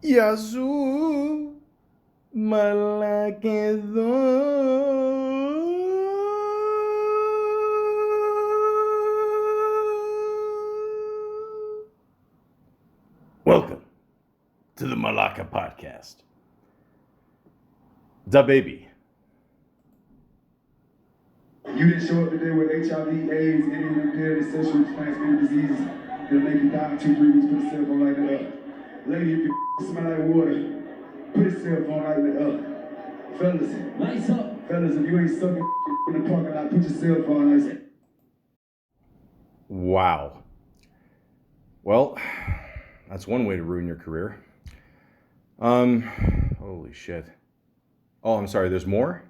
Yazoo Malaka. Welcome to the Malaka podcast. DaBaby. You didn't show up today with HIV, AIDS, any of them deadly sexually transmitted diseases that'll make you die in 2-3 weeks. Put a cell phone like that up. Lady, if you smell like water, put a cell phone like that up. Fellas, lights up. Fellas, if you ain't sucking in the parking lot, put your cell phone like that. Wow. Well, that's one way to ruin your career. Holy shit. Oh, I'm sorry, there's more?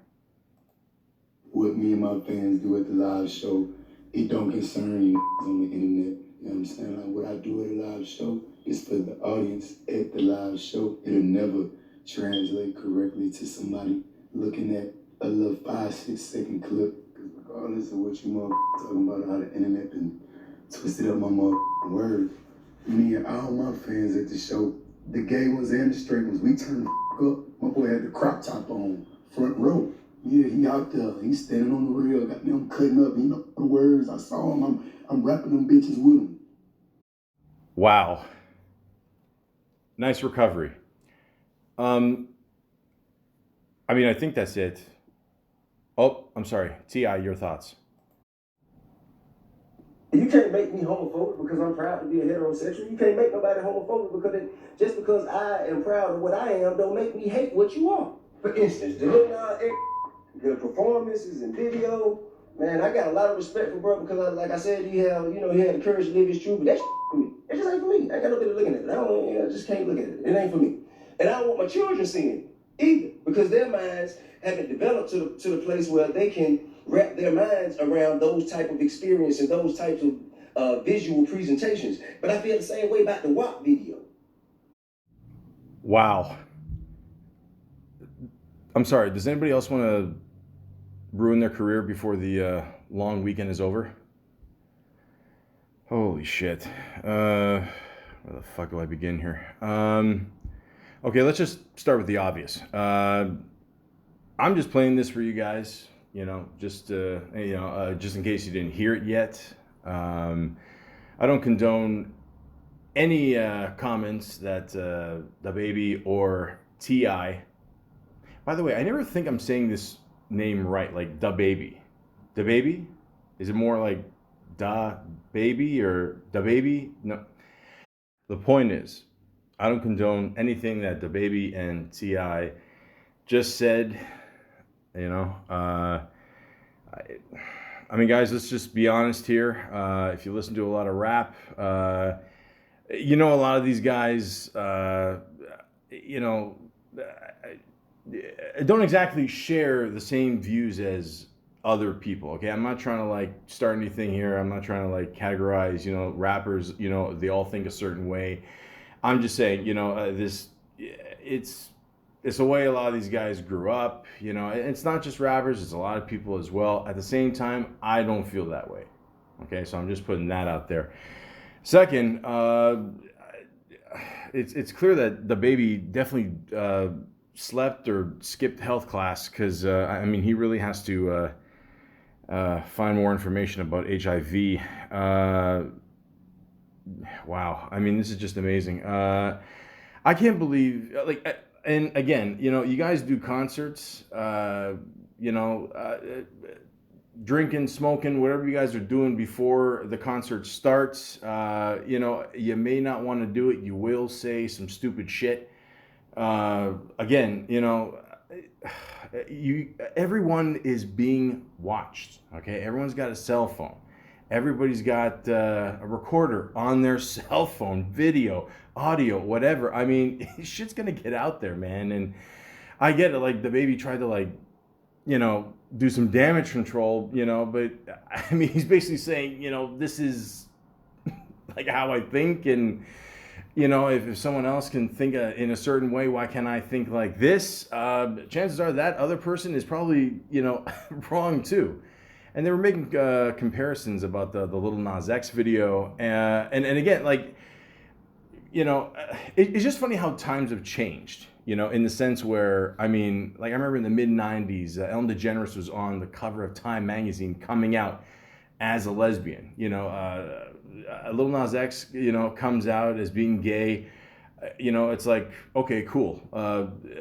What me and my fans do at the live show, it don't concern you on the internet. You know what I'm saying? Like what I do at a live show is for the audience at the live show. It'll never translate correctly to somebody looking at a little 5-6 second clip. Because regardless of what you talking about how the internet been twisted up my words, me and all my fans at the show, the gay ones and the straight ones, we turned the up. My boy had the crop top on, front row. Yeah, he out there. He's standing on the rail, got them cutting up. You know the words. I saw him. I'm rapping them bitches with him. Wow. Nice recovery. I think that's it. Oh, I'm sorry. T.I., your thoughts. You can't make me homophobic because I'm proud to be a heterosexual. You can't make nobody homophobic because just because I am proud of what I am don't make me hate what you are. For instance, the performances and video, man, I got a lot of respect for bro because like I said, he had the courage to live his truth, but that's for me. It just ain't for me. I ain't got no business looking at it. I just can't look at it. It ain't for me. And I don't want my children seeing it either because their minds haven't developed to the place where they can wrap their minds around those type of experience and those types of visual presentations. But I feel the same way about the WAP video. Wow. I'm sorry. Does anybody else want to ruin their career before the long weekend is over? Holy shit. Where the fuck do I begin here? Okay, let's just start with the obvious. I'm just playing this for you guys, just in case you didn't hear it yet. I don't condone any comments that DaBaby or T.I. By the way, I never think I'm saying this name right, like DaBaby. DaBaby? Is it more like DaBaby or DaBaby? No. The point is, I don't condone anything that DaBaby and T.I. just said. Guys, let's just be honest here. If you listen to a lot of rap, a lot of these guys, don't exactly share the same views as other people. Okay, I'm not trying to start anything here. I'm not trying to categorize, rappers, they all think a certain way. I'm just saying, it's the way a lot of these guys grew up. It's not just rappers, it's a lot of people as well. At the same time, I don't feel that way. Okay, so I'm just putting that out there. Second, it's clear that DaBaby definitely slept or skipped health class because he really has to find more information about HIV. Wow, this is just amazing. I can't believe and again, you guys do concerts, drinking, smoking, whatever you guys are doing before the concert starts. You may not want to do it. You will say some stupid shit. Again, everyone is being watched. Okay, everyone's got a cell phone. Everybody's got a recorder on their cell phone, video, audio, whatever. Shit's gonna get out there, man. And I get it. DaBaby tried to do some damage control, but he's basically saying, this is how I think, and if someone else can think in a certain way, why can't I think like this? Chances are that other person is probably wrong too. And they were making comparisons about the Little Nas X video, and again, it's just funny how times have changed, in the sense where, I mean, like I remember in the mid 90s, Ellen DeGeneres was on the cover of Time magazine coming out as a lesbian. Lil Nas X, comes out as being gay. It's like, okay, cool.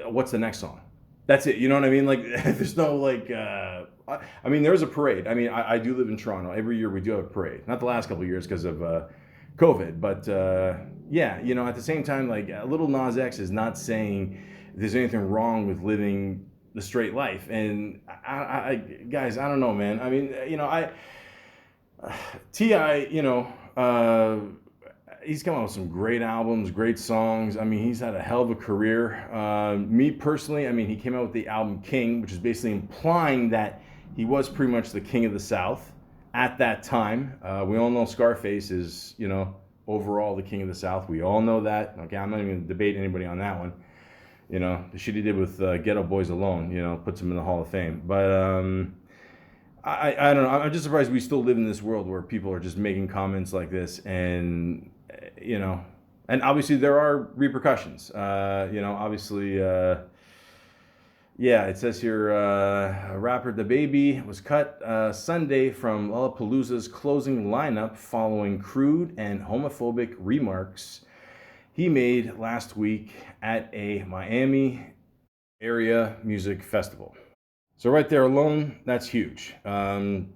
What's the next song? That's it. You know what I mean? Like, there's no like. I mean, there's a parade. I mean, I do live in Toronto. Every year we do have a parade. Not the last couple of years because of COVID, but yeah, at the same time, like Little Nas X is not saying there's anything wrong with living the straight life. And guys, I don't know, man. I mean, Ti, he's come out with some great albums, great songs. I mean, he's had a hell of a career. Me personally, I mean, he came out with the album King, which is basically implying that he was pretty much the king of the South at that time. We all know Scarface is, overall the king of the South. We all know that. Okay, I'm not even going to debate anybody on that one. The shit he did with Ghetto Boys Alone, puts him in the Hall of Fame. But I don't know. I'm just surprised we still live in this world where people are just making comments like this, and and obviously there are repercussions. Obviously, yeah, it says here, rapper DaBaby was cut Sunday from Lollapalooza's closing lineup following crude and homophobic remarks he made last week at a Miami area music festival. So right there alone, that's huge. I'm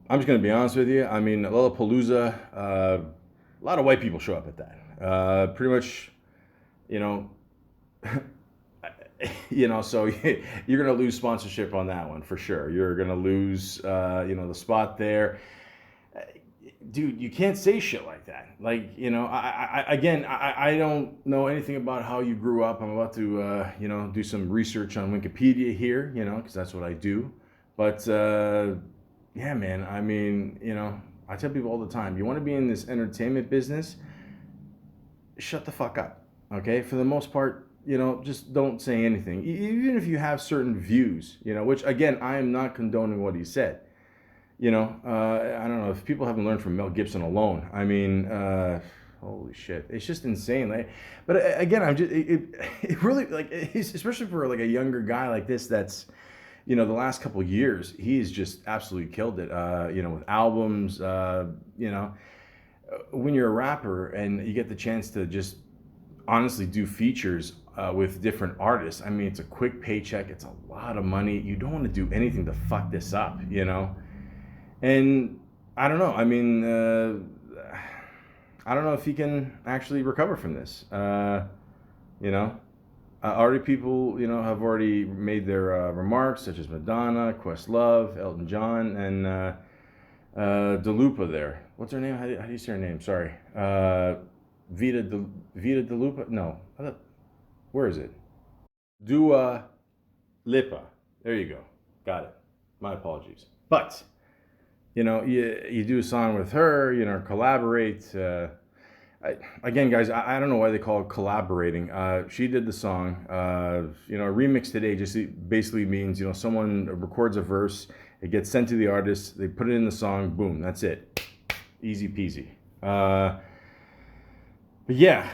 just going to be honest with you. I mean, Lollapalooza, a lot of white people show up at that. Pretty much, so you're going to lose sponsorship on that one for sure. You're going to lose, the spot there. Dude, you can't say shit like that. Like, I don't know anything about how you grew up. I'm about to, do some research on Wikipedia here, because that's what I do. But, yeah, man, I mean, I tell people all the time, you want to be in this entertainment business, shut the fuck up, okay? For the most part, just don't say anything. Even if you have certain views, which, again, I am not condoning what he said. I don't know if people haven't learned from Mel Gibson alone. I mean, holy shit, it's just insane. Like, but again, it really, like, especially for like a younger guy like this, that's, the last couple of years, he's just absolutely killed it. With albums, when you're a rapper and you get the chance to just honestly do features with different artists, I mean, it's a quick paycheck. It's a lot of money. You don't want to do anything to fuck this up, And I don't know. I mean, I don't know if he can actually recover from this. Already people, have already made their remarks, such as Madonna, Questlove, Elton John, and DeLupa there. What's her name? How do you say her name? Sorry. Vita DeLupa? No. Where is it? Dua Lipa. There you go. Got it. My apologies. But you do a song with her, collaborate. Again, guys, I don't know why they call it collaborating. She did the song. A remix today just basically means, someone records a verse, it gets sent to the artist, they put it in the song, boom, that's it. Easy peasy. But yeah,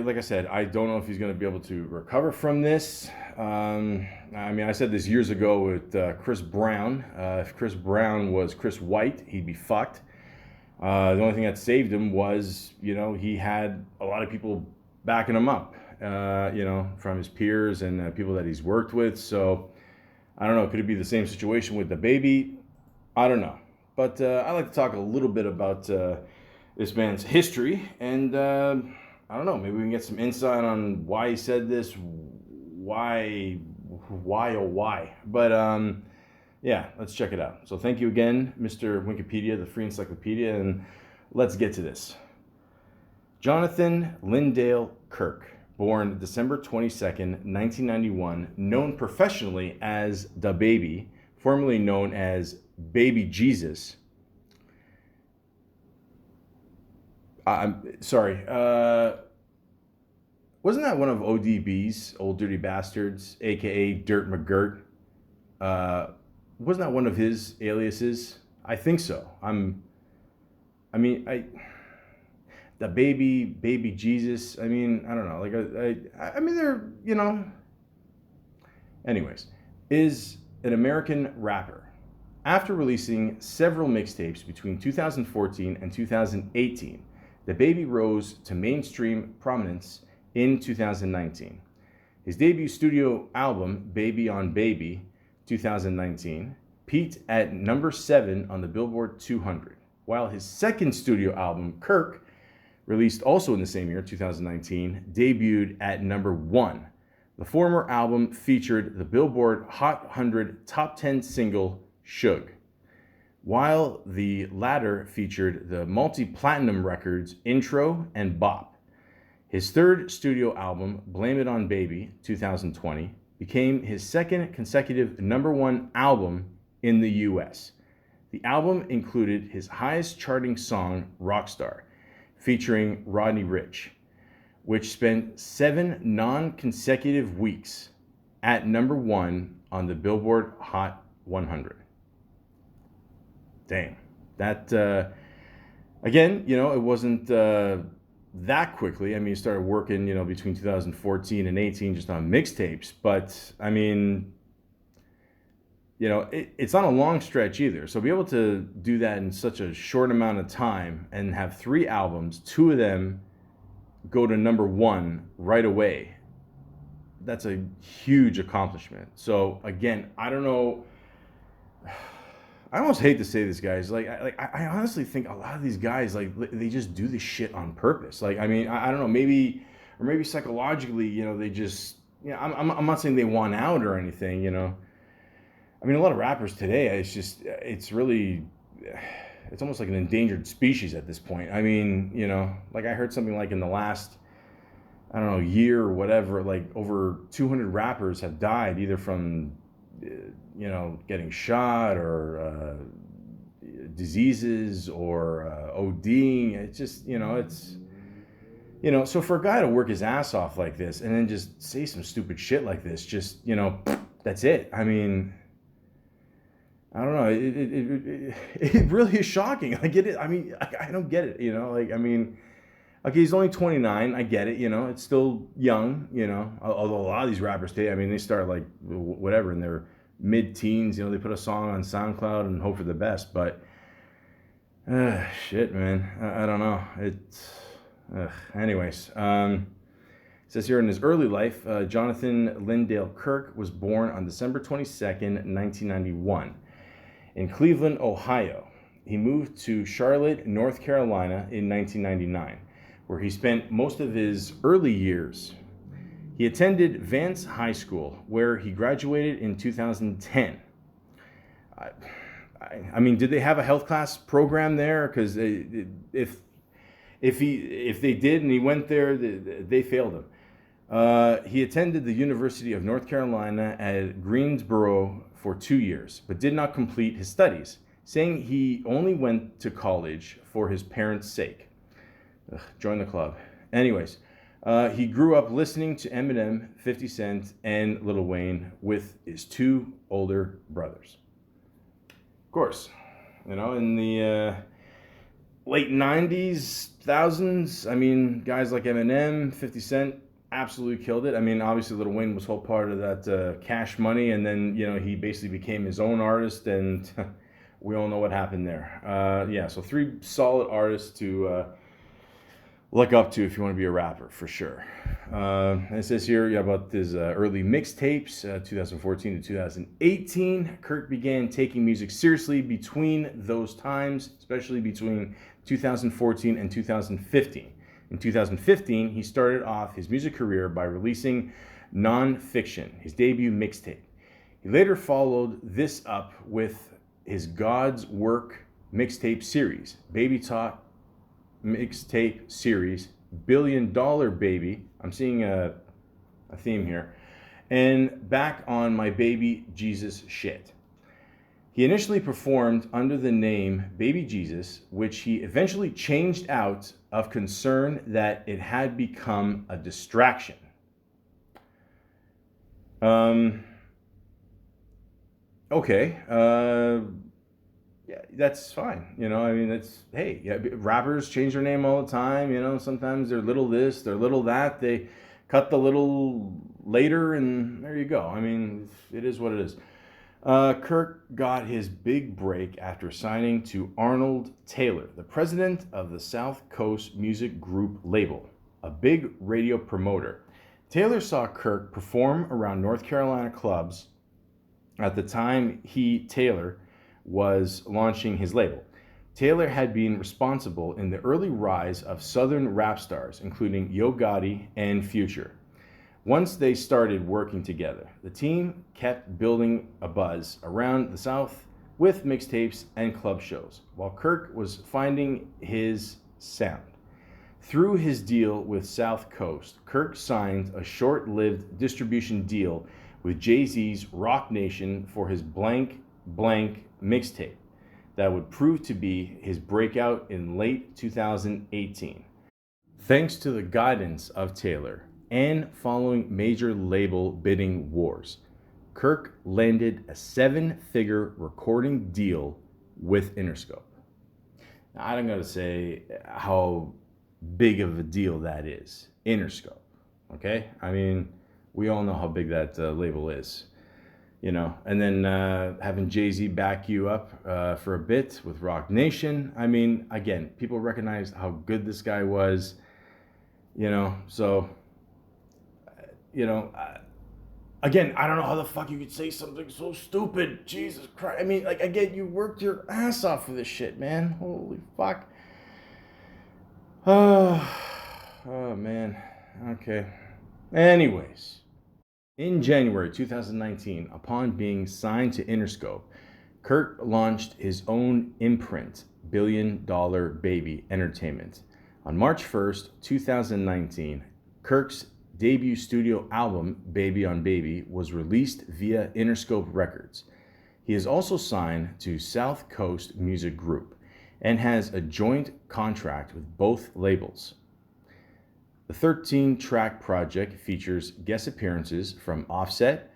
like I said, I don't know if he's going to be able to recover from this. I mean, I said this years ago with Chris Brown. If Chris Brown was Chris White, he'd be fucked. The only thing that saved him was, he had a lot of people backing him up, from his peers and people that he's worked with. So, I don't know, could it be the same situation with DaBaby? I don't know. But I like to talk a little bit about this man's history, and I don't know, maybe we can get some insight on why he said this, why. But yeah, let's check it out. So thank you again, Mr. Wikipedia, the free encyclopedia, and let's get to this. Jonathan Lindale Kirk, born December 22nd, 1991, known professionally as DaBaby, formerly known as Baby Jesus. I'm sorry. Wasn't that one of ODB's, Old Dirty Bastards, aka Dirt McGirt? Wasn't that one of his aliases? I think so. DaBaby, Baby Jesus. I mean, I don't know. Like, I mean, they're, Anyways, is an American rapper. After releasing several mixtapes between 2014 and 2018, DaBaby rose to mainstream prominence in 2019. His debut studio album, Baby on Baby, 2019, peaked at number 7 on the Billboard 200, while his second studio album, Kirk, released also in the same year, 2019, debuted at number 1. The former album featured the Billboard Hot 100 Top 10 single, Suge, while the latter featured the multi-platinum records Intro and Bop. His third studio album, Blame It on Baby, 2020, became his second consecutive number 1 album in the US. The album included his highest charting song, Rockstar, featuring Rodney Ricch, which spent 7 non-consecutive weeks at number 1 on the Billboard Hot 100. Damn. That, again, it wasn't that quickly. I mean, he started working, between 2014 and 18 just on mixtapes. But, I mean, it's not a long stretch either. So be able to do that in such a short amount of time and have 3 albums, 2 of them go to number 1 right away, that's a huge accomplishment. So, again, I don't know. I almost hate to say this, guys. I honestly think a lot of these guys, they just do this shit on purpose. I mean, I don't know, maybe psychologically, they just, I'm not saying they want out or anything, I mean, a lot of rappers today, it's really, it's almost like an endangered species at this point. I mean, I heard something like in the last, I don't know, year or whatever, over 200 rappers have died either from getting shot or diseases or ODing. It's just, so for a guy to work his ass off like this and then just say some stupid shit like this, just, that's it. I mean, I don't know. It really is shocking. I get it. I mean, I don't get it, I mean, okay, he's only 29. I get it, it's still young, although a lot of these rappers today, I mean, they start whatever in their mid-teens, they put a song on SoundCloud and hope for the best, but shit, man, I don't know. Anyways, it says here in his early life, Jonathan Lindale Kirk was born on December 22nd, 1991 in Cleveland, Ohio. He moved to Charlotte, North Carolina in 1999, where he spent most of his early years. He attended Vance High School, where he graduated in 2010. I mean, did they have a health class program there? Because if they did and he went there, they failed him. He attended the University of North Carolina at Greensboro for 2 years, but did not complete his studies, saying he only went to college for his parents' sake. Join the club. Anyways, he grew up listening to Eminem, 50 Cent, and Lil Wayne with his 2 older brothers. Of course, in the late 90s, thousands, I mean, guys like Eminem, 50 Cent, absolutely killed it. I mean, obviously Lil Wayne was whole part of that Cash Money, and then, he basically became his own artist, and we all know what happened there. So 3 solid artists to look up to if you want to be a rapper, for sure. It says here about his early mixtapes, 2014 to 2018. Kirk began taking music seriously between those times, especially between 2014 and 2015. In 2015, he started off his music career by releasing Non-Fiction, his debut mixtape. He later followed this up with his God's Work mixtape series, Baby Talk mixtape series, $1 Billion Baby. I'm seeing a theme here. And Back on My Baby Jesus Shit. He initially performed under the name Baby Jesus, which he eventually changed out of concern that it had become a distraction. Okay. Yeah, that's fine. You know, I mean, that's, hey, yeah, rappers change their name all the time. You know, sometimes they're little this, they're little that. They cut the little later, and there you go. I mean, it is what it is. Kirk got his big break after signing to Arnold Taylor, the president of the South Coast Music Group label, a big radio promoter. Taylor saw Kirk perform around North Carolina clubs at the time Taylor, was launching his label. Taylor had been responsible in the early rise of Southern rap stars, including Yo Gotti and Future. Once they started working together, the team kept building a buzz around the South with mixtapes and club shows, while Kirk was finding his sound. Through his deal with South Coast, Kirk signed a short-lived distribution deal with Jay-Z's Rock Nation for his Blank Blank mixtape that would prove to be his breakout in late 2018. Thanks to the guidance of Taylor and following major label bidding wars, Kirk landed a 7-figure recording deal with Interscope. Now, I don't gotta say how big of a deal that is. Interscope, okay? I mean, we all know how big that label is. You know, and then having Jay-Z back you up for a bit with Rock Nation. I mean, again, people recognized how good this guy was, you know, so, you know, again, I don't know how the fuck you could say something so stupid. Jesus Christ. I mean, like, again, you worked your ass off for this shit, man. Holy fuck. Oh, man. Okay. Anyways. In January 2019, upon being signed to Interscope, Kirk launched his own imprint, Billion Dollar Baby Entertainment. On March 1st, 2019, Kirk's debut studio album, Baby on Baby, was released via Interscope Records. He is also signed to South Coast Music Group and has a joint contract with both labels. The 13-track project features guest appearances from Offset,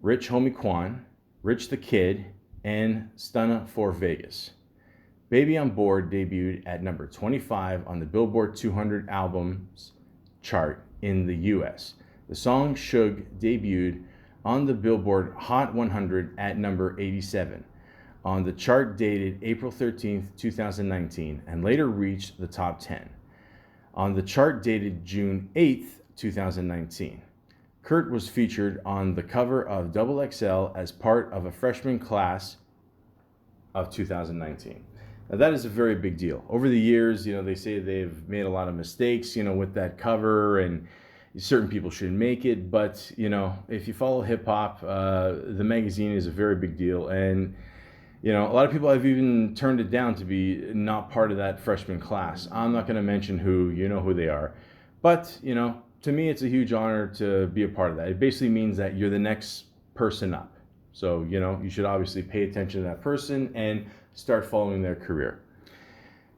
Rich Homie Quan, Rich the Kid, and Stunna for Vegas. Baby on Board debuted at number 25 on the Billboard 200 albums chart in the US. The song Suge debuted on the Billboard Hot 100 at number 87 on the chart dated April 13, 2019, and later reached the top 10. On the chart dated June 8th, 2019, Kurt was featured on the cover of XXL as part of a freshman class of 2019. Now that is a very big deal. Over the years, you know, they say they've made a lot of mistakes, you know, with that cover, and certain people shouldn't make it. But, you know, if you follow hip hop, the magazine is a very big deal. And you know, a lot of people have even turned it down to be not part of that freshman class. I'm not going to mention who, you know who they are. But, you know, to me, it's a huge honor to be a part of that. It basically means that you're the next person up. So, you know, you should obviously pay attention to that person and start following their career.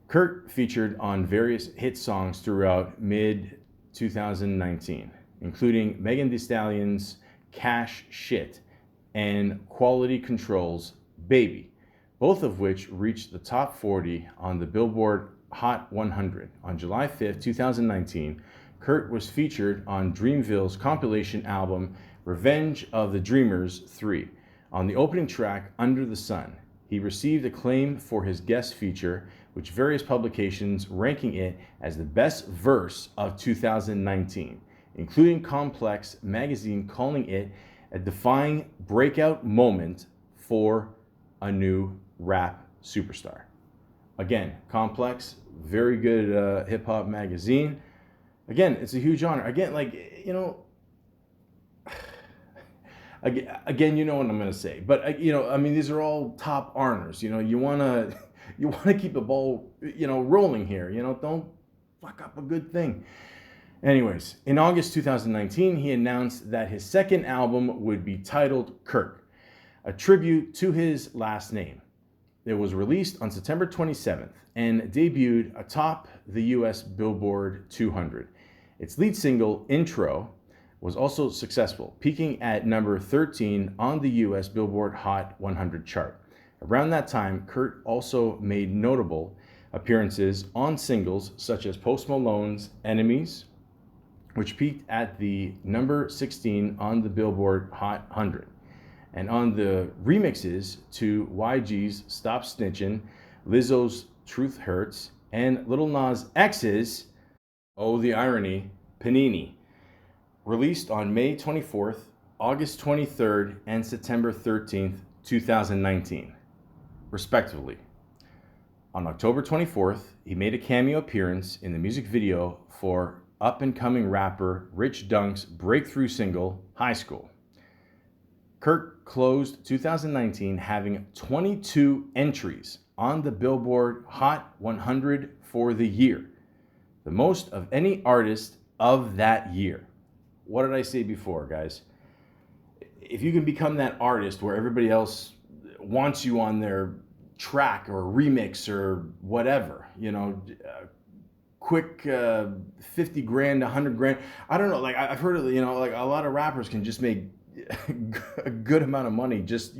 Kurt featured on various hit songs throughout mid-2019, including Megan Thee Stallion's Cash Shit and Quality Control's Baby, both of which reached the top 40 on the Billboard Hot 100. On July 5th, 2019, Kurt was featured on Dreamville's compilation album Revenge of the Dreamers 3 on the opening track Under the Sun. He received acclaim for his guest feature, with various publications ranking it as the best verse of 2019, including Complex magazine calling it a defining breakout moment for a new rap superstar. Again, Complex, very good hip-hop magazine. Again, it's a huge honor. Again, like, you know, again, you know what I'm going to say. But, you know, I mean, these are all top honors. You know, you want to keep the ball, you know, rolling here. You know, don't fuck up a good thing. Anyways, in August 2019, he announced that his second album would be titled Kirk, a tribute to his last name. It was released on September 27th and debuted atop the US Billboard 200. Its lead single, Intro, was also successful, peaking at number 13 on the US Billboard Hot 100 chart. Around that time, Kurt also made notable appearances on singles such as Post Malone's Enemies, which peaked at the number 16 on the Billboard Hot 100, and on the remixes to YG's Stop Snitchin', Lizzo's Truth Hurts, and Lil Nas X's, oh the irony, Panini, released on May 24th, August 23rd, and September 13th, 2019, respectively. On October 24th, he made a cameo appearance in the music video for up-and-coming rapper Rich Dunk's breakthrough single, High School. Kurt closed 2019 having 22 entries on the Billboard Hot 100 for the year, the most of any artist of that year. What did I say before, guys? If you can become that artist where everybody else wants you on their track or remix or whatever, quick 50 grand, 100 grand. I don't know. Like I've heard of, like a lot of rappers can just make a good amount of money just,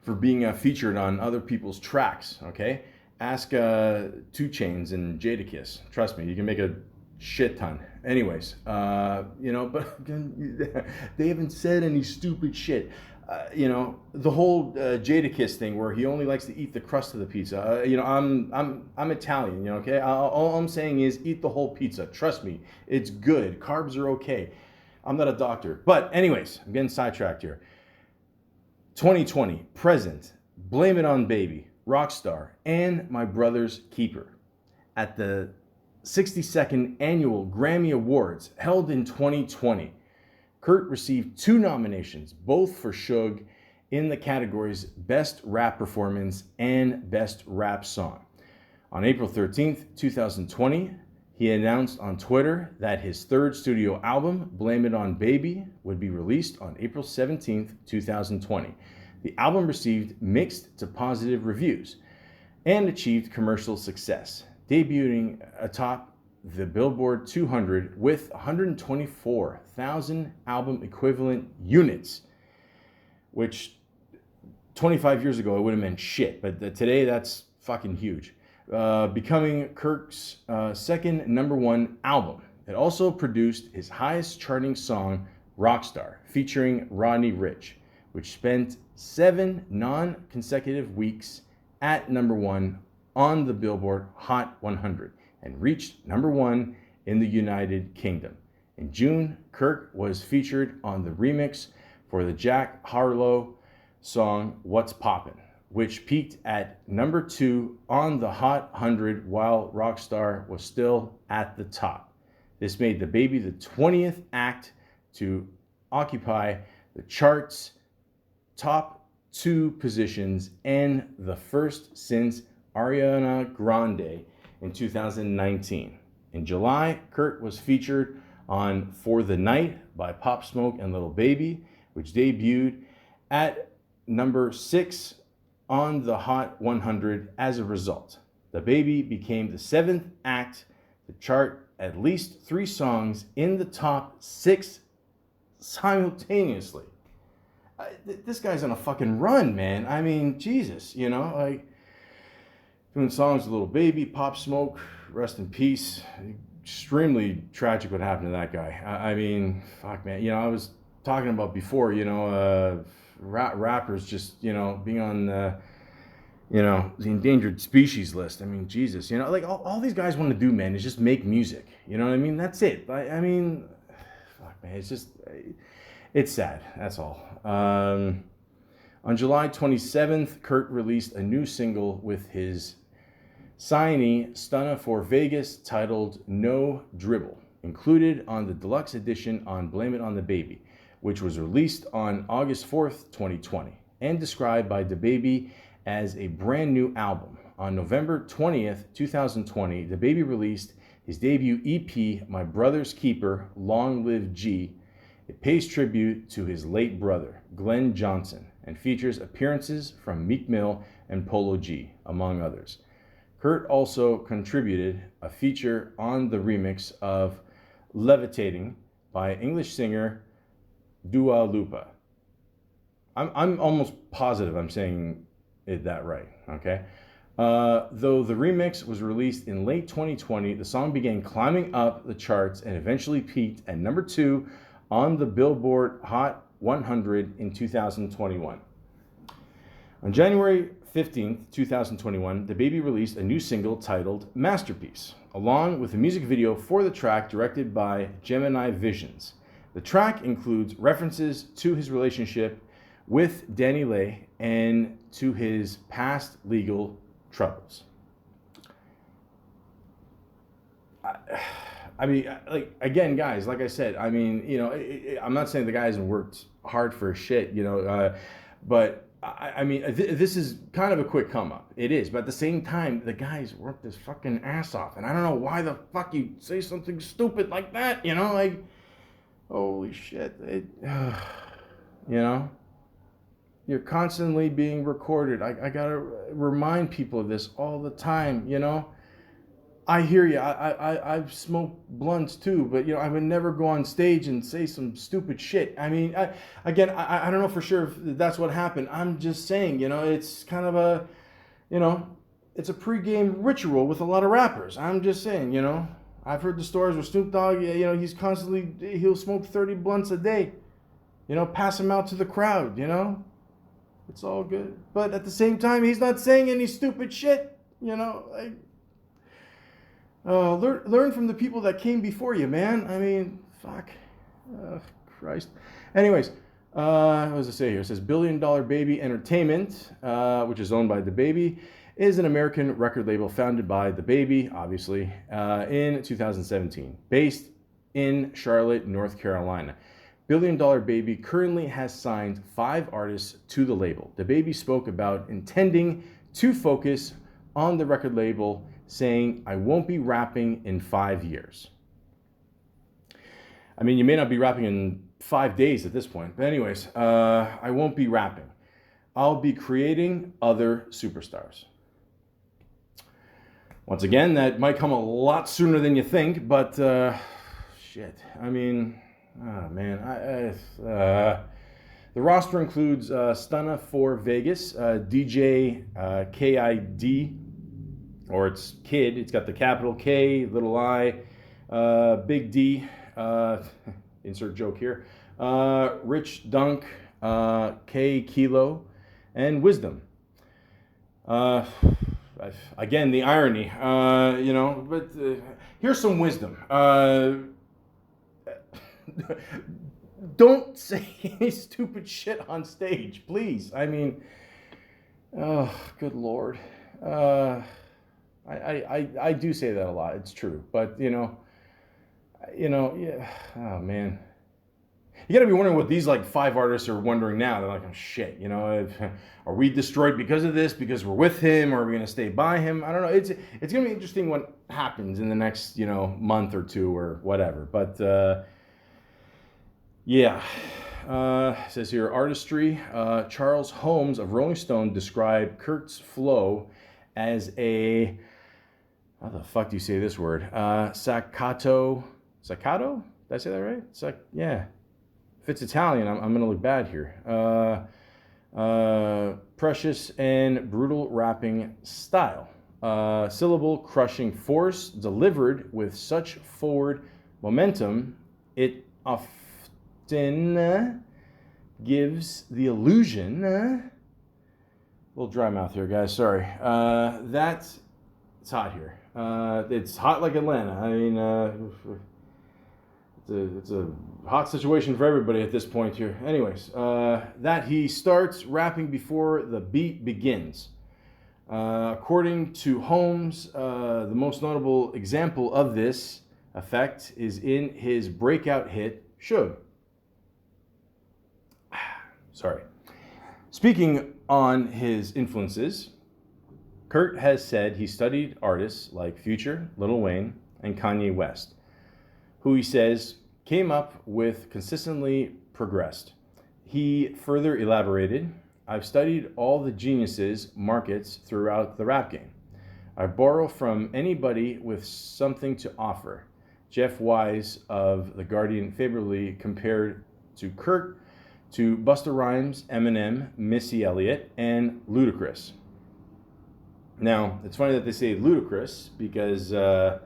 for being featured on other people's tracks. Okay. Ask 2 Chainz and Jadakiss. Trust me, you can make a shit ton. Anyways, but they haven't said any stupid shit. The whole Jadakiss thing where he only likes to eat the crust of the pizza. I'm Italian, okay? All I'm saying is eat the whole pizza. Trust me, it's good. Carbs are okay. I'm not a doctor. But anyways, I'm getting sidetracked here. 2020, present, Blame It on Baby, Rockstar, and My Brother's Keeper. At the 62nd Annual Grammy Awards held in 2020, Kurt received 2 nominations, both for Suge, in the categories Best Rap Performance and Best Rap Song. On April 13th, 2020, he announced on Twitter that his 3rd studio album, Blame It on Baby, would be released on April 17th, 2020. The album received mixed to positive reviews and achieved commercial success, debuting atop the Billboard 200 with 124,000 album equivalent units, which 25 years ago it would have meant shit, but today that's fucking huge. Becoming Kurt's 2nd #1 album. It also produced his highest charting song, Rockstar, featuring Rodney Ricch, which spent 7 non-consecutive weeks at #1 on the Billboard Hot 100 and reached #1 in the United Kingdom. In June, Kurt was featured on the remix for the Jack Harlow song What's Poppin', which peaked at #2 on the Hot 100 while Rockstar was still at the top. This made DaBaby the 20th act to occupy the chart's top 2 positions and the first since Ariana Grande in 2019. In July, Kurt was featured on For the Night by Pop Smoke and Lil Baby, which debuted at #6 on the Hot 100 as a result. DaBaby became the 7th act to chart at least 3 songs in the top 6 simultaneously. This guy's on a fucking run, man. I mean, Jesus, like doing songs with Lil Baby, Pop Smoke, rest in peace. Extremely tragic what happened to that guy. I mean, fuck, man. I was talking about before, rappers just, being on the endangered species list. I mean, Jesus, like all these guys want to do, man, is just make music. You know what I mean? That's it. I mean, fuck, man, it's sad. That's all. On July 27th, Kurt released a new single with his signee, Stunna for Vegas, titled No Dribble, included on the deluxe edition on Blame It on the Baby, which was released on August 4th, 2020, and described by DaBaby as a brand new album. On November 20th, 2020, DaBaby released his debut EP, My Brother's Keeper, Long Live G. It pays tribute to his late brother, Glenn Johnson, and features appearances from Meek Mill and Polo G, among others. Kurt also contributed a feature on the remix of Levitating by English singer Dua Lipa. I'm almost positive I'm saying that right, okay? Though the remix was released in late 2020, the song began climbing up the charts and eventually peaked at number 2 on the Billboard Hot 100 in 2021. On January 15th, 2021, DaBaby released a new single titled Masterpiece, along with a music video for the track directed by Gemini Visions. The track includes references to his relationship with Danny Lay and to his past legal troubles. I mean, like, again, guys, like I said, I mean, you know, I'm not saying the guy hasn't worked hard for shit, you know, but I mean, this is kind of a quick come up. It is, but at the same time, the guy's worked his fucking ass off, and I don't know why the fuck you say something stupid like that, you know, like, holy shit, you know, you're constantly being recorded. I gotta remind people of this all the time, you know. I hear you. I've smoked blunts too, but, you know, I would never go on stage and say some stupid shit. I mean, I don't know for sure if that's what happened. I'm just saying, you know, it's kind of a, you know, it's a pregame ritual with a lot of rappers. I'm just saying, you know, I've heard the stories where Snoop Dogg, you know, he'll smoke 30 blunts a day, you know, pass them out to the crowd, you know. It's all good. But at the same time, he's not saying any stupid shit, you know, like, learn from the people that came before you, man. I mean, fuck. Christ. Anyways, what does it say here? It says Billion Dollar Baby Entertainment, which is owned by DaBaby, is an American record label founded by DaBaby, obviously, in 2017, based in Charlotte, North Carolina. Billion Dollar Baby currently has signed 5 artists to the label. DaBaby spoke about intending to focus on the record label, saying, I won't be rapping in 5 years. I mean, you may not be rapping in 5 days at this point, but anyways, I won't be rapping. I'll be creating other superstars. Once again, that might come a lot sooner than you think, but shit. I mean, oh man. The roster includes Stunna for Vegas, DJ KID, or it's Kid. It's got the capital K, little I, big D, insert joke here, Rich Dunk, K Kilo, and Wisdom. Again, the irony, you know, but here's some wisdom. Don't say any stupid shit on stage, please. I mean, oh, good Lord. I do say that a lot. It's true, but you know, yeah. Oh man, you got to be wondering what these like 5 artists are wondering now. They're like, oh shit, you know, are we destroyed because of this? Because we're with him, or are we gonna stay by him? I don't know. It's gonna be interesting what happens in the next, you know, month or two or whatever. But yeah. It says here, artistry. Charles Holmes of Rolling Stone described Kurt's flow as a, how the fuck do you say this word? Staccato. Staccato? Did I say that right? Yeah. If it's Italian, I'm going to look bad here. Precious and brutal rapping style. Syllable crushing force delivered with such forward momentum, it often gives the illusion. A little dry mouth here, guys. Sorry. It's hot here. It's hot like Atlanta. I mean, it's a hot situation for everybody at this point here. Anyways, that he starts rapping before the beat begins. According to Holmes, the most notable example of this effect is in his breakout hit, Suge. Sorry. Speaking on his influences, Kurt has said he studied artists like Future, Lil Wayne, and Kanye West, who he says came up with consistently progressed. He further elaborated, I've studied all the geniuses markets throughout the rap game. I borrow from anybody with something to offer. Jeff Wise of The Guardian favorably compared to Kurt to Busta Rhymes, Eminem, Missy Elliott, and Ludacris. Now, it's funny that they say Ludacris because I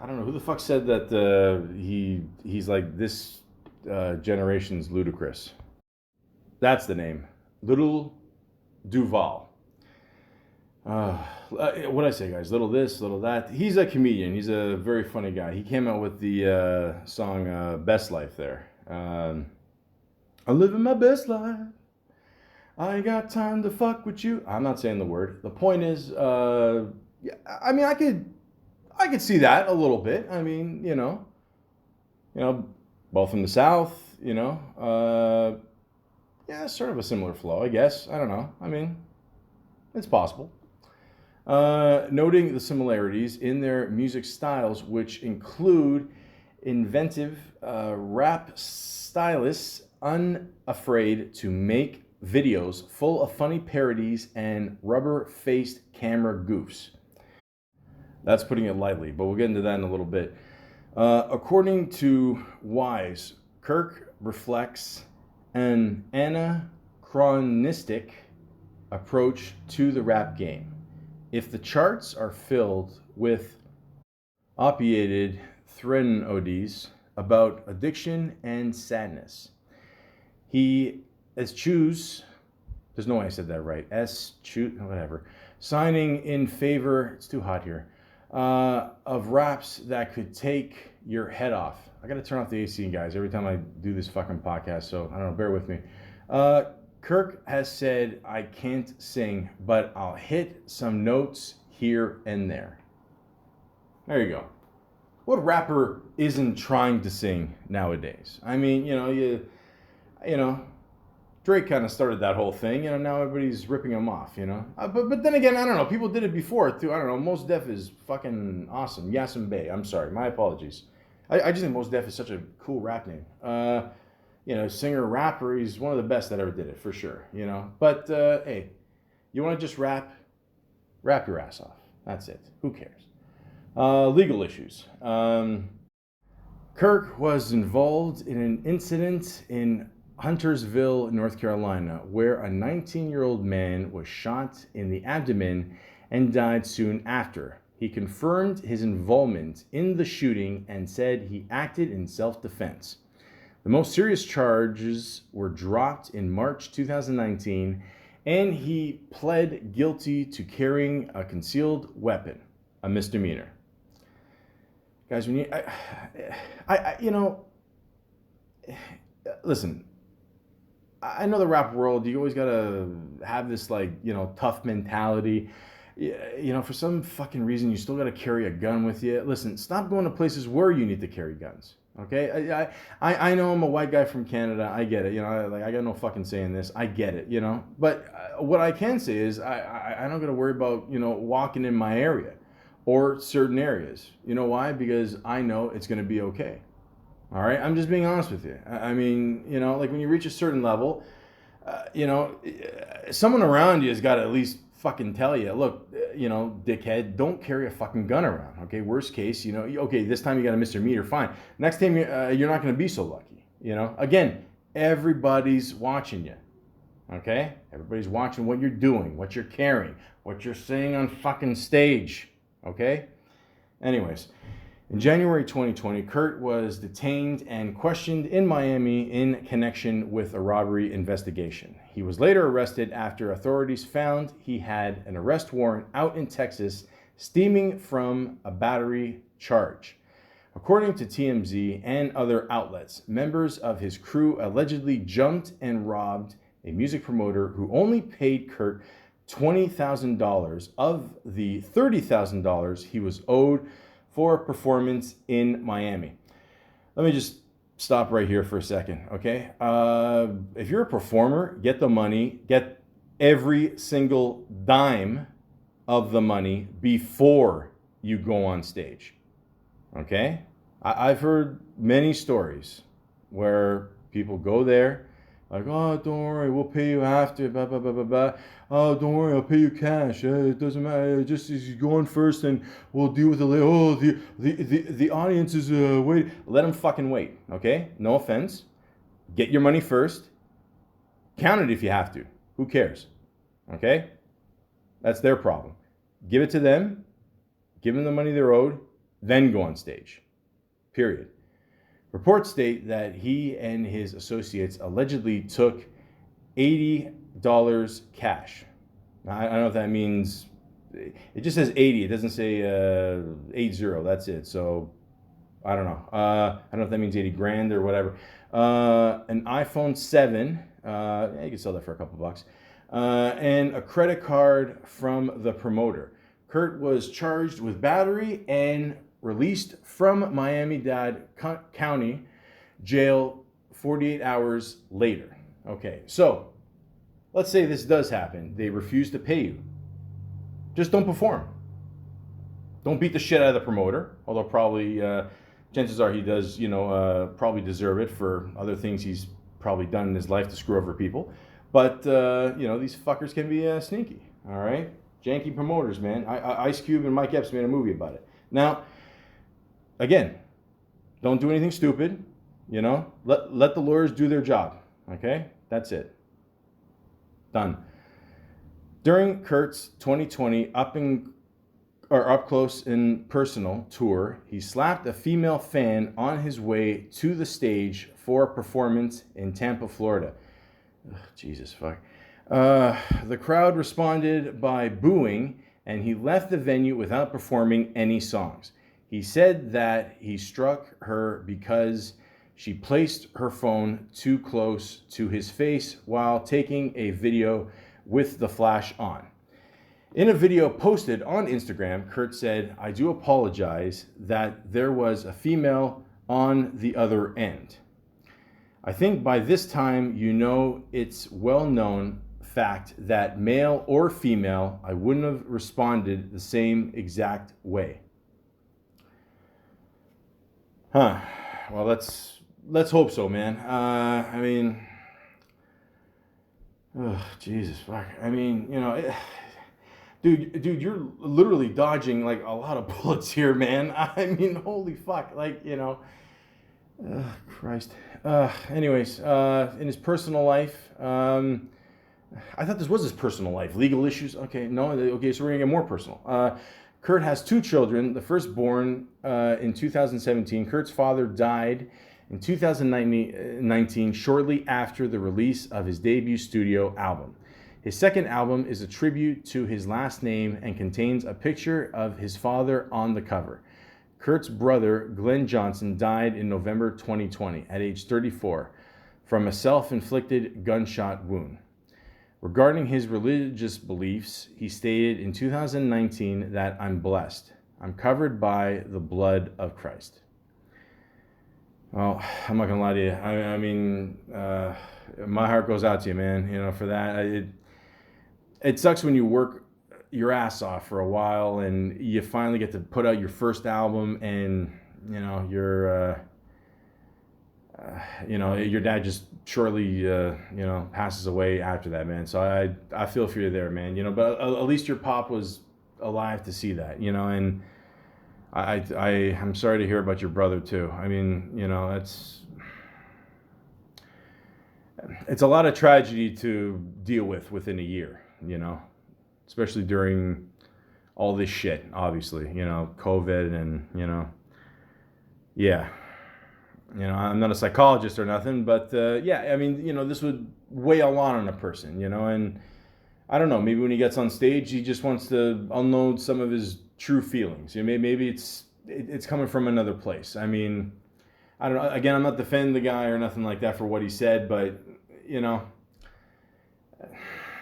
don't know who the fuck said that he's like this generation's Ludacris. That's the name, Little Duval. What I say, guys? Little this, little that. He's a comedian. He's a very funny guy. He came out with the song "Best Life." There, I'm living my best life. I ain't got time to fuck with you. I'm not saying the word. The point is, I mean, I could see that a little bit. I mean, you know, both from the South. Yeah, sort of a similar flow, I guess. I don't know. I mean, it's possible. Noting the similarities in their music styles, which include inventive rap stylists unafraid to make videos full of funny parodies and rubber-faced camera goofs. That's putting it lightly, but we'll get into that in a little bit. According to Wise, Kirk reflects an anachronistic approach to the rap game. If the charts are filled with opiated threatenodies about addiction and sadness, he there's no way I said that right, whatever, signing in favor, it's too hot here, of raps that could take your head off. I gotta turn off the AC, guys, every time I do this fucking podcast, so I don't know, bear with me. Kirk has said, I can't sing, but I'll hit some notes here and there. There you go. What rapper isn't trying to sing nowadays? I mean, you know, Drake kind of started that whole thing. Now everybody's ripping him off. But then again, I don't know. People did it before too. I don't know. Mos Def is fucking awesome. Yasin Bey. I'm sorry. My apologies. I just think Mos Def is such a cool rap name. Singer, rapper, he's one of the best that ever did it, for sure, But, hey, you want to just rap your ass off. That's it. Who cares? Legal issues. Kirk was involved in an incident in Huntersville, North Carolina, where a 19-year-old man was shot in the abdomen and died soon after. He confirmed his involvement in the shooting and said he acted in self-defense. The most serious charges were dropped in March 2019, and he pled guilty to carrying a concealed weapon, a misdemeanor. Guys, when listen, I know the rap world, you always gotta have this tough mentality. For some fucking reason, you still gotta carry a gun with you. Listen, stop going to places where you need to carry guns. Okay, I know I'm a white guy from Canada. I get it. I got no fucking say in this. I get it. But what I can say is I don't gotta worry about walking in my area or certain areas. You know why? Because I know it's gonna be okay. All right, I'm just being honest with you. I mean, when you reach a certain level, someone around you has got to at least fucking tell you, look, dickhead, don't carry a fucking gun around. Okay, worst case, okay, this time you got a misdemeanor, fine. Next time you're not going to be so lucky. Again, everybody's watching you. Okay, everybody's watching what you're doing, what you're carrying, what you're saying on fucking stage. Okay, anyways. In January 2020, Kurt was detained and questioned in Miami in connection with a robbery investigation. He was later arrested after authorities found he had an arrest warrant out in Texas stemming from a battery charge. According to TMZ and other outlets, members of his crew allegedly jumped and robbed a music promoter who only paid Kurt $20,000 of the $30,000 he was owed for a performance in Miami. Let me just stop right here for a second, okay? If you're a performer, get the money, get every single dime of the money before you go on stage, okay? I've heard many stories where people go there, like, oh, don't worry, we'll pay you after, blah, blah, blah, blah, blah. Oh, don't worry, I'll pay you cash. It doesn't matter. Just you go on first and we'll deal with it later. Oh, the audience is waiting. Let them fucking wait, okay? No offense. Get your money first. Count it if you have to. Who cares? Okay? That's their problem. Give it to them. Give them the money they're owed. Then go on stage. Period. Reports state that he and his associates allegedly took $80 cash. Now, I don't know if that means, it just says 80. It doesn't say 80. That's it. So I don't know. I don't know if that means 80 grand or whatever. An iPhone 7. You can sell that for a couple bucks. And a credit card from the promoter. Kurt was charged with battery and released from Miami-Dade County Jail 48 hours later. Okay, so let's say this does happen. They refuse to pay you. Just don't perform. Don't beat the shit out of the promoter, although probably chances are he does, probably deserve it for other things he's probably done in his life to screw over people. But, these fuckers can be sneaky, all right? Janky promoters, man. Ice Cube and Mike Epps made a movie about it. Now, again, don't do anything stupid, Let the lawyers do their job, okay? That's it. Done. During Kurt's 2020 Up Close and Personal tour, he slapped a female fan on his way to the stage for a performance in Tampa, Florida. Ugh, Jesus fuck. The crowd responded by booing, and he left the venue without performing any songs. He said that he struck her because she placed her phone too close to his face while taking a video with the flash on. In a video posted on Instagram, Kurt said, "I do apologize that there was a female on the other end. I think by this time it's well-known fact that male or female, I wouldn't have responded the same exact way." Well, let's hope so, man. Jesus fuck. Dude, you're literally dodging like a lot of bullets here, man. Holy fuck. Christ. Anyways, in his personal life, I thought this was his personal life. Legal issues? Okay, no. Okay, so we're going to get more personal. Kurt has 2 children. The first born in 2017. Kurt's father died in 2019, shortly after the release of his debut studio album. His second album is a tribute to his last name and contains a picture of his father on the cover. Kurt's brother, Glenn Johnson, died in November 2020 at age 34 from a self-inflicted gunshot wound. Regarding his religious beliefs, he stated in 2019 that "I'm blessed. I'm covered by the blood of Christ." Well, I'm not gonna lie to you. My heart goes out to you, man. For that, it sucks when you work your ass off for a while and you finally get to put out your first album, and your dad just shortly passes away after that, man. So I feel for you there, man. But at least your pop was alive to see that, and I'm sorry to hear about your brother too. It's a lot of tragedy to deal with within a year, especially during all this shit, obviously, COVID and, yeah. I'm not a psychologist or nothing, but this would weigh a lot on a person, and I don't know, maybe when he gets on stage, he just wants to unload some of his true feelings. Maybe it's coming from another place. I don't know. Again, I'm not defending the guy or nothing like that for what he said, but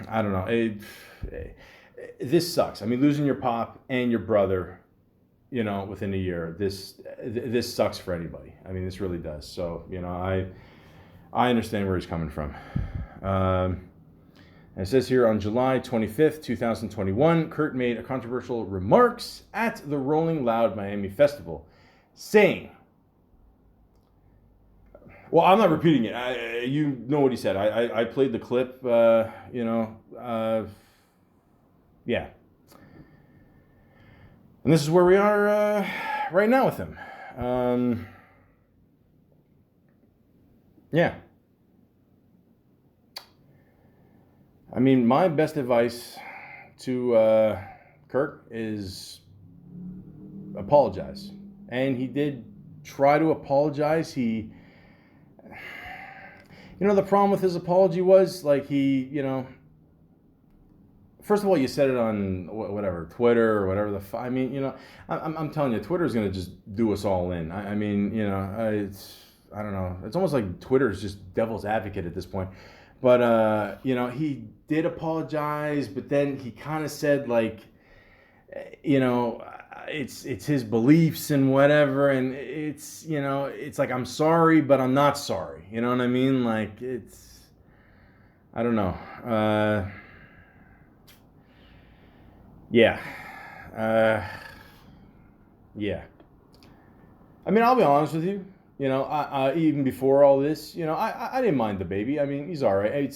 I don't know. This sucks. Losing your pop and your brother, within a year, this sucks for anybody. This really does. So, I understand where he's coming from. It says here on July 25th, 2021, Kurt made a controversial remarks at the Rolling Loud Miami Festival, saying, well, I'm not repeating it. You know what he said. I played the clip, yeah. And this is where we are right now with him. Yeah. mean, my best advice to Kirk is apologize. And he did try to apologize. The problem with his apology was, like, first of all, you said it on whatever, Twitter or whatever I mean, I'm telling you, Twitter is going to just do us all in. I mean, I don't know. It's almost like Twitter is just devil's advocate at this point. But, he did apologize, but then he kind of said, like, it's his beliefs and whatever. And it's like, I'm sorry, but I'm not sorry. You know what I mean? Like, I don't know. Yeah. Yeah. I mean, I'll be honest with you. Even before all this, I didn't mind DaBaby. I mean, he's all right.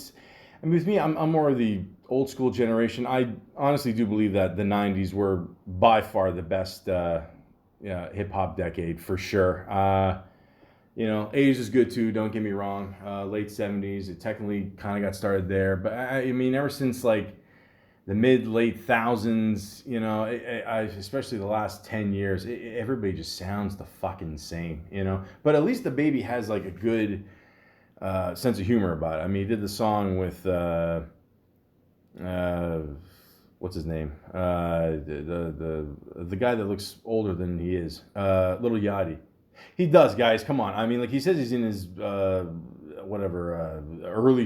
With me, I'm more of the old school generation. I honestly do believe that the 90s were by far the best hip hop decade for sure. 80s is good too, don't get me wrong. Late 70s, it technically kind of got started there. But I mean, ever since like the late thousands, especially the last 10 years, everybody just sounds the fucking same, But at least DaBaby has like a good sense of humor about it. I mean, he did the song with what's his name? The guy that looks older than he is, Little Yachty. He does, guys. Come on. I mean, like he says, he's in his early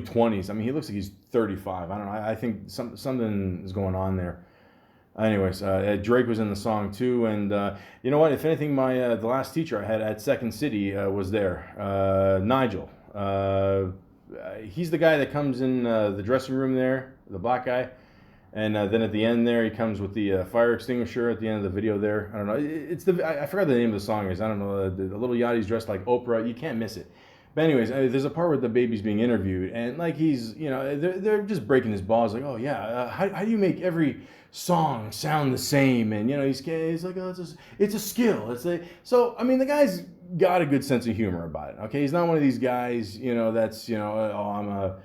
20s. I mean, he looks like he's 35. I don't know. I think something is going on there. Anyways, Drake was in the song too, and you know what? If anything, the last teacher I had at Second City was there. Nigel. He's the guy that comes in the dressing room there, the black guy. And then at the end there, he comes with the fire extinguisher at the end of the video there. I don't know. I forgot the name of the song is. I don't know. The Little Yachty's dressed like Oprah. You can't miss it. But anyways, there's a part where DaBaby's being interviewed, and like he's, they're just breaking his balls. Like, oh yeah, how do you make every song sound the same? And he's like, oh, it's a skill. So I mean, the guy's got a good sense of humor about it. Okay, he's not one of these guys, that's oh, I'm a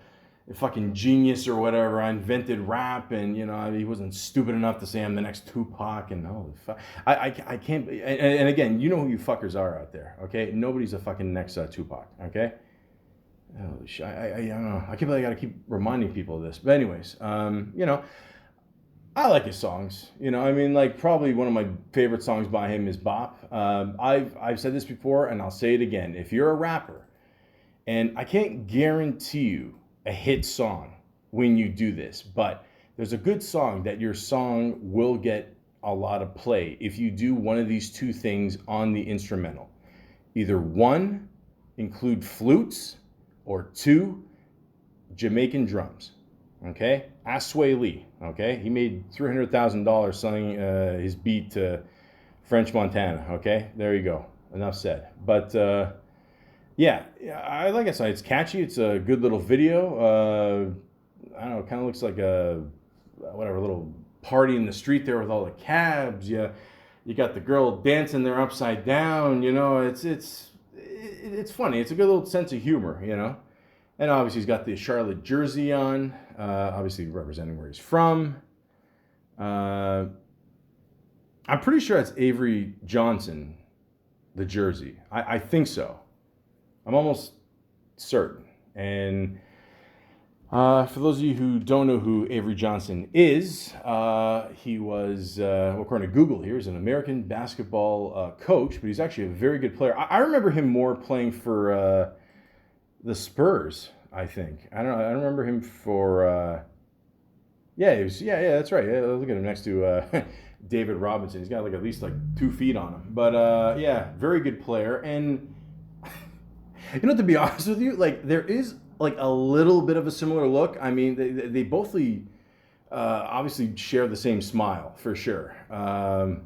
fucking genius or whatever. I invented rap, and he wasn't stupid enough to say I'm the next Tupac. And holy fuck, I can't. And again, you know who you fuckers are out there. Okay, nobody's a fucking next Tupac. Okay. Holy shit, I don't know. I can't believe I gotta keep reminding people of this. But anyways, I like his songs. I mean, like probably one of my favorite songs by him is Bop. I've said this before, and I'll say it again. If you're a rapper, and I can't guarantee you a hit song when you do this, but there's a good song that your song will get a lot of play if you do one of these two things on the instrumental. Either one, include flutes, or two, Jamaican drums. Okay? Ask Sway Lee. Okay? He made $300,000 selling his beat to French Montana. Okay? There you go. Enough said. But yeah, like I said, it's catchy. It's a good little video. I don't know, it kind of looks like a little party in the street there with all the cabs. You got the girl dancing there upside down. It's funny. It's a good little sense of humor. And obviously he's got the Charlotte jersey on. Obviously representing where he's from. I'm pretty sure it's Avery Johnson, the jersey. I think so. I'm almost certain. And for those of you who don't know who Avery Johnson is, he was, according to Google here, he's an American basketball coach, but he's actually a very good player. I remember him more playing for the Spurs, I think. I don't know. I remember him for, yeah, that's right. Yeah, look at him next to David Robinson. He's got like at least like 2 feet on him. But yeah, very good player. And to be honest with you, like there is like a little bit of a similar look. I mean, they both obviously share the same smile for sure. I'm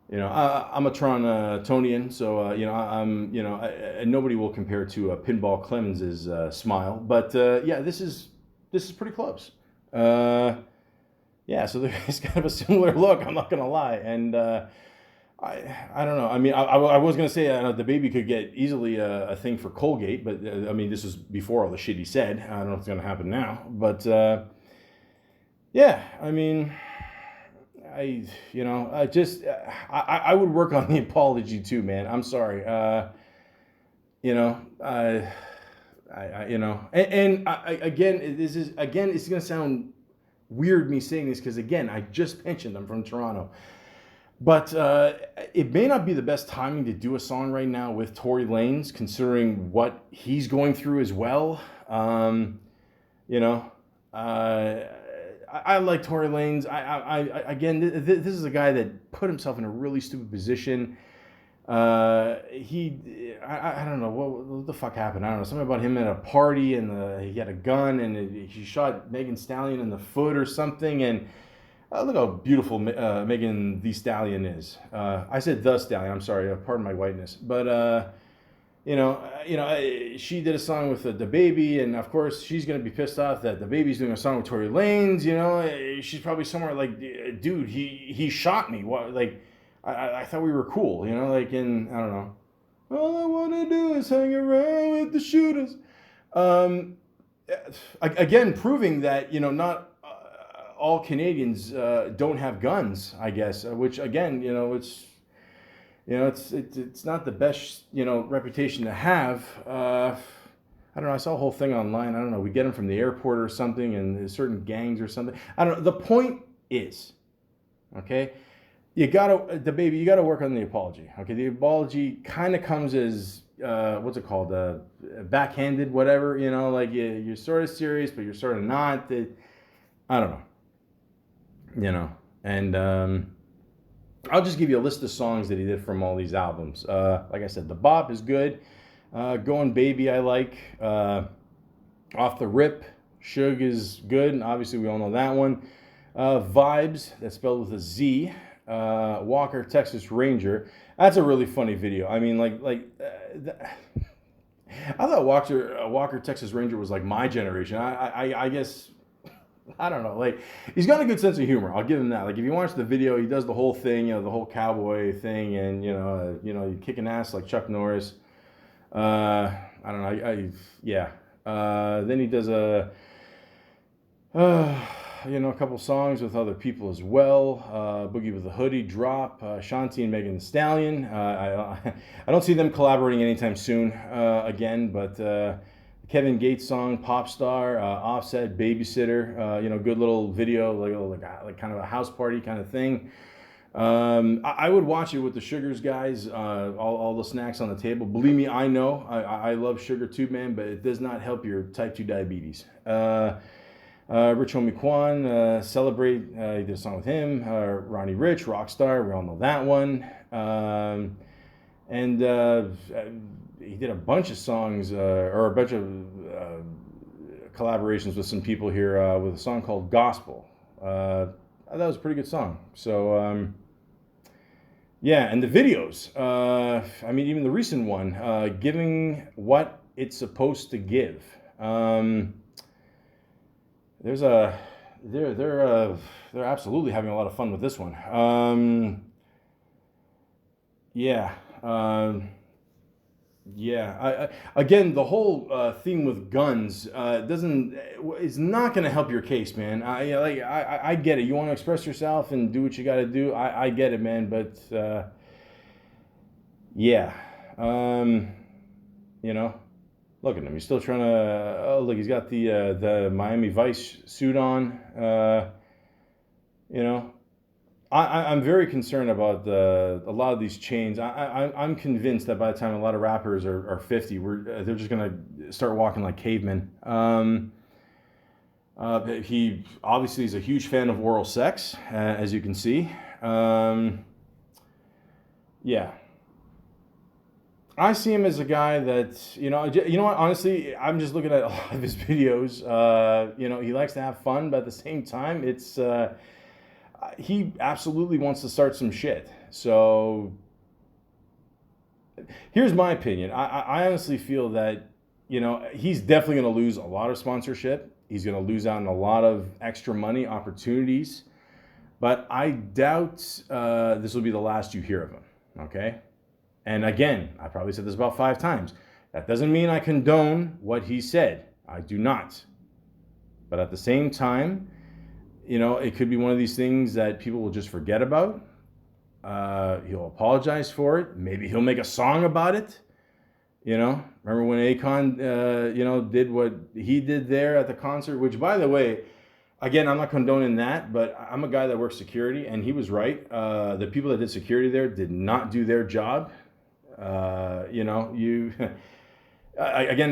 a Torontonian, so and nobody will compare to Pinball Clemens' smile. But yeah, this is pretty close. Yeah, so there's kind of a similar look. I'm not gonna lie, and I don't know. I mean, I was going to say DaBaby could get easily a thing for Colgate, but I mean, this was before all the shit he said. I don't know if it's going to happen now. But Yeah, I mean, I, you know, I just, I would work on the apology too, man. I'm sorry. You know, you know, and again, this is, again, it's going to sound weird me saying this because, again, I just mentioned I'm from Toronto. But it may not be the best timing to do a song right now with Tory Lanez, considering what he's going through as well. You know, I like Tory Lanez. Again, this is a guy that put himself in a really stupid position. I don't know what the fuck happened. I don't know, something about him at a party and he had a gun and he shot Megan Stallion in the foot or something. And look how beautiful Megan Thee Stallion is. I said the Stallion. I'm sorry. Pardon my whiteness, but she did a song with DaBaby, and of course she's gonna be pissed off that DaBaby's doing a song with Tory Lanez. You know, she's probably somewhere like, dude, he shot me. What, like, I thought we were cool. You know, like, in, I don't know. All I wanna do is hang around with the shooters. Um, Again, proving that, not all Canadians don't have guns, I guess. Which, again, it's not the best, reputation to have. I don't know. I saw a whole thing online. I don't know. We get them from the airport or something, and there's certain gangs or something. I don't know. The point is, okay, you gotta work on the apology. Okay, the apology kind of comes as what's it called? Backhanded, whatever. Like you're sort of serious, but you're sort of not. I don't know. And I'll just give you a list of songs that he did from all these albums. Like I said, The Bop is good. Going Baby, I like. Off the Rip, Suge is good, and obviously we all know that one. Vibes, that's spelled with a Z. Walker, Texas Ranger. That's a really funny video. I mean, I thought Walker, Texas Ranger was like my generation. I guess, I don't know. Like, he's got a good sense of humor. I'll give him that. Like, if you watch the video, he does the whole thing, the whole cowboy thing, and you kicking ass like Chuck Norris. I don't know. Yeah. Then he does a couple songs with other people as well. Boogie with a Hoodie, Drop, Shanti and Megan Thee Stallion. I don't see them collaborating anytime soon again, but Kevin Gates song, Pop Star, Offset, Babysitter, good little video, like kind of a house party kind of thing. I would watch it with the Sugars guys, all the snacks on the table. Believe me, I know. I love sugar too, man, but it does not help your type 2 diabetes. Rich Homie Quan, Celebrate, he did a song with him. Ronnie Rich, Rockstar, we all know that one. And he did a bunch of songs, or a bunch of collaborations with some people here with a song called Gospel. That was a pretty good song. So, yeah, and the videos. I mean, even the recent one, Giving What It's Supposed to Give. They're absolutely having a lot of fun with this one. Yeah. Again, the whole theme with guns is not going to help your case, man. I get it. You want to express yourself and do what you got to do. I get it, man. But yeah, look at him. He's still trying to. Oh, look, he's got the Miami Vice suit on. I'm very concerned about a lot of these chains. I'm convinced that by the time a lot of rappers are 50, they're just gonna start walking like cavemen. He obviously is a huge fan of oral sex, as you can see. Yeah. I see him as a guy that, you know what, honestly, I'm just looking at a lot of his videos. He likes to have fun, but at the same time, it's, he absolutely wants to start some shit. So here's my opinion. I honestly feel that, he's definitely going to lose a lot of sponsorship. He's going to lose out on a lot of extra money opportunities. But I doubt this will be the last you hear of him, okay? And again, I probably said this about 5 times. That doesn't mean I condone what he said. I do not. But at the same time, it could be one of these things that people will just forget about. He'll apologize for it. Maybe he'll make a song about it. Remember when Akon, did what he did there at the concert, which, by the way, again, I'm not condoning that, but I'm a guy that works security, and he was right. The people that did security there did not do their job. Again,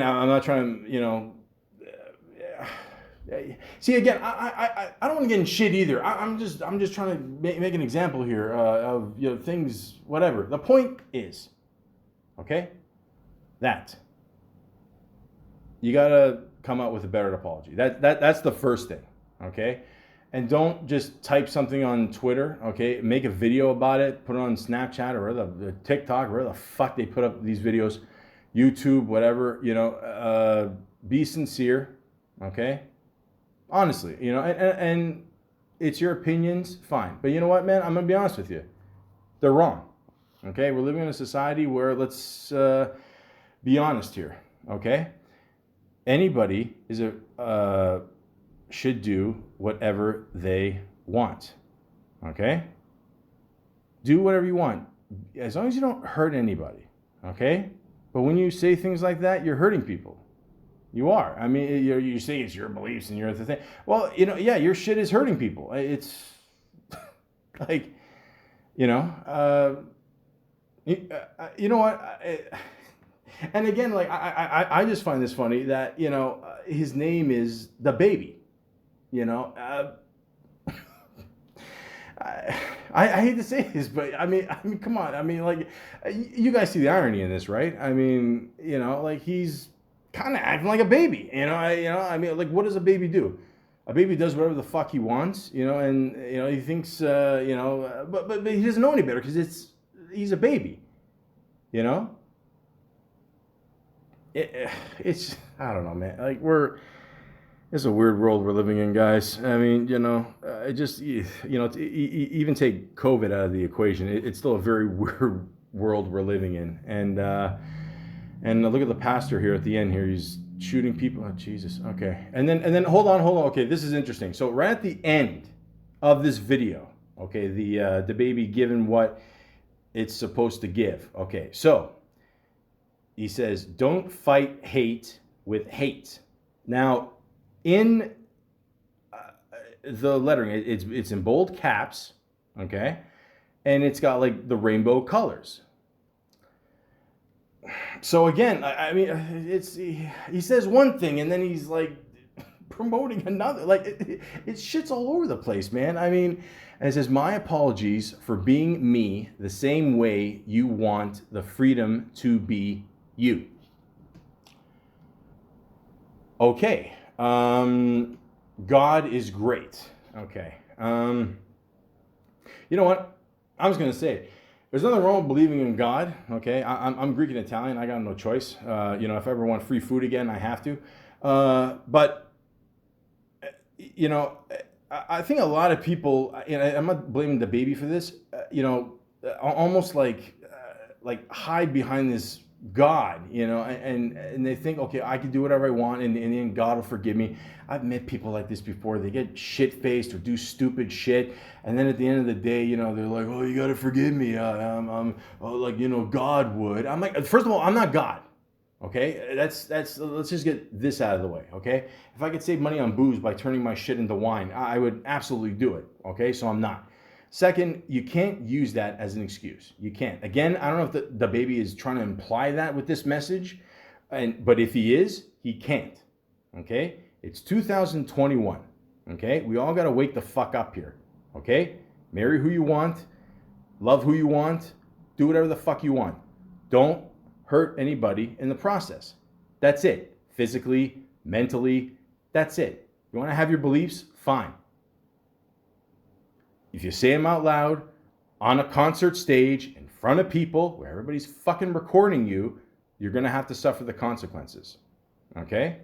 I'm not trying to, see, again, I don't want to get in shit either. I'm just trying to make an example here of things, whatever. The point is, okay, that you gotta come out with a better apology. That's the first thing, okay? And don't just type something on Twitter, okay? Make a video about it, put it on Snapchat or the TikTok, where the fuck they put up these videos, YouTube, whatever. Be sincere, okay? Honestly, and it's your opinions, fine. But you know what, man? I'm gonna be honest with you. They're wrong, okay? We're living in a society where, let's be honest here, okay? Anybody should do whatever they want, okay? Do whatever you want, as long as you don't hurt anybody, okay? But when you say things like that, you're hurting people. You are. I mean, you say it's your beliefs and your other thing. Well, yeah, your shit is hurting people. It's like, you know what? And again, like, I just find this funny that, his name is DaBaby, I hate to say this, but I mean, come on. I mean, like, you guys see the irony in this, right? I mean, like, he's kind of acting like a baby, I mean, like, what does a baby do? A baby does whatever the fuck he wants, and, he thinks, but he doesn't know any better because he's a baby, It's, I don't know, man. Like, it's a weird world we're living in, guys. I mean, it just, even take COVID out of the equation, it's still a very weird world we're living in. And look at the pastor here at the end here. He's shooting people. Oh, Jesus. Okay. And then hold on. Okay, this is interesting. So right at the end of this video, okay, the baby giving what it's supposed to give. Okay, so he says, "Don't fight hate with hate." Now, in the lettering, it's in bold caps, okay, and it's got like the rainbow colors. So again, I mean, he says one thing and then he's like promoting another. Like, it shit's all over the place, man. I mean, and it says, "My apologies for being me the same way you want the freedom to be you." Okay. God is great. Okay. You know what? I was going to say, there's nothing wrong with believing in God. Okay. I'm Greek and Italian. I got no choice. If I ever want free food again, I have to. But I think a lot of people, I'm not blaming DaBaby for this, almost like hide behind this God, and they think, okay, I can do whatever I want, and then God will forgive me. I've met people like this before. They get shit-faced or do stupid shit, and then at the end of the day, they're like, "Oh, you gotta forgive me." God would. I'm like, first of all, I'm not God. Okay, that's. Let's just get this out of the way. Okay, if I could save money on booze by turning my shit into wine, I would absolutely do it. Okay, so I'm not. Second, you can't use that as an excuse. You can't. Again, I don't know if DaBaby is trying to imply that with this message, but if he is, he can't. Okay? It's 2021. Okay? We all got to wake the fuck up here. Okay? Marry who you want, love who you want, do whatever the fuck you want. Don't hurt anybody in the process. That's it. Physically, mentally, that's it. You want to have your beliefs? Fine. If you say them out loud on a concert stage in front of people where everybody's fucking recording you, you're going to have to suffer the consequences. Okay?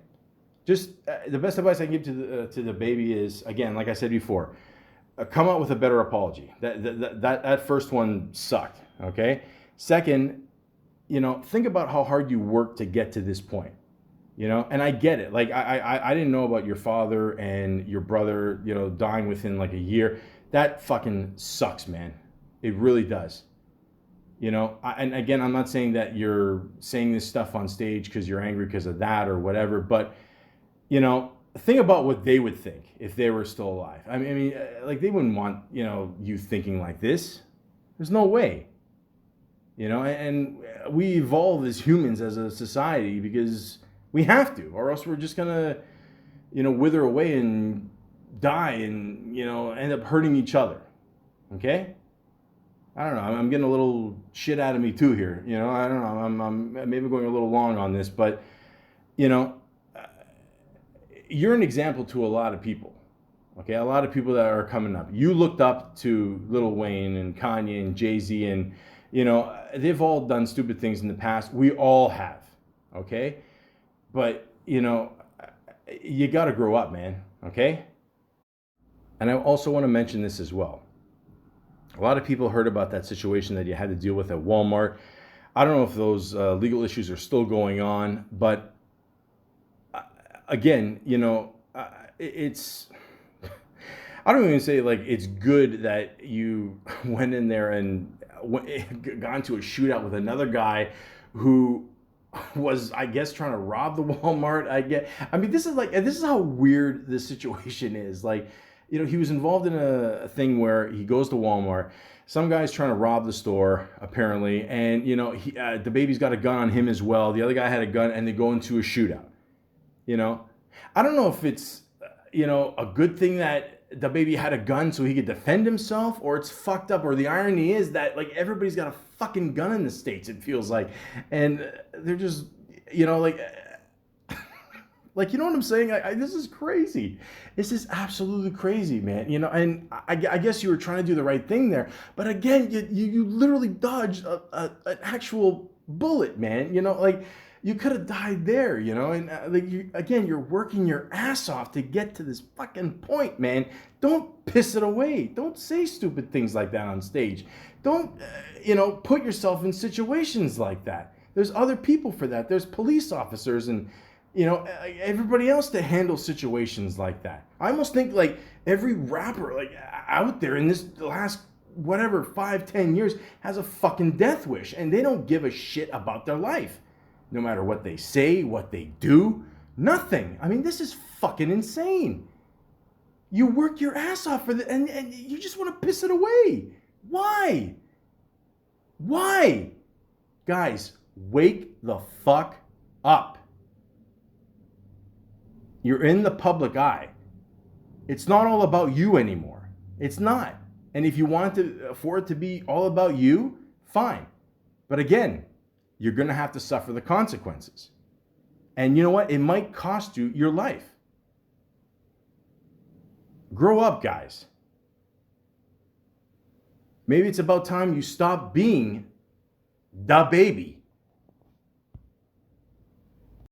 Just the best advice I can give to DaBaby is, again, like I said before, come out with a better apology. That first one sucked. Okay? Second, think about how hard you worked to get to this point. You know, and I get it. Like I didn't know about your father and your brother, you know, dying within like a year. That fucking sucks, man. It really does. You know, and again, I'm not saying that you're saying this stuff on stage because you're angry because of that or whatever, but you know, think about what they would think if they were still alive. Like they wouldn't want, you know, you thinking like this. There's no way. You know, and we evolve as humans, as a society, because we have to, or else we're just gonna, you know, wither away and die and, you know, end up hurting each other. Okay? I don't know. I'm getting a little shit out of me too here. You know, I don't know. I'm maybe going a little long on this, but you know, you're an example to a lot of people. Okay, a lot of people that are coming up. You looked up to Lil Wayne and Kanye and Jay-Z, and you know they've all done stupid things in the past. We all have. Okay, but you know you got to grow up, man. Okay, and I also want to mention this as well. A lot of people heard about that situation that you had to deal with at Walmart. I don't know if those legal issues are still going on, but again, you know, it's. I don't even say like it's good that you went in there and got into a shootout with another guy who was, I guess, trying to rob the Walmart. I mean, this is how weird this situation is. Like, you know, he was involved in a thing where he goes to Walmart. Some guy's trying to rob the store, apparently, and you know, DaBaby's got a gun on him as well. The other guy had a gun, and they go into a shootout. You know, I don't know if it's, you know, a good thing that DaBaby had a gun so he could defend himself, or it's fucked up, or the irony is that like everybody's got a fucking gun in the States, it feels like, and they're just, you know, like like, you know what I'm saying? This is crazy. This is absolutely crazy, man. You know, and I guess you were trying to do the right thing there, but again, you literally dodged an actual bullet, man. You know, like you could have died there. You know, and you're working your ass off to get to this fucking point, man. Don't piss it away. Don't say stupid things like that on stage. Don't, you know, put yourself in situations like that. There's other people for that. There's police officers and, you know, everybody else to handle situations like that. I almost think like every rapper like out there in this last whatever 5-10 years has a fucking death wish, and they don't give a shit about their life, no matter what they say, what they do, nothing. I mean, this is fucking insane. You work your ass off for the and you just want to piss it away. Why? Why? Guys, wake the fuck up. You're in the public eye. It's not all about you anymore. It's not. And if you want for it to be all about you, fine. But again, you're going to have to suffer the consequences. And you know what? It might cost you your life. Grow up, guys. Maybe it's about time you stop being DaBaby.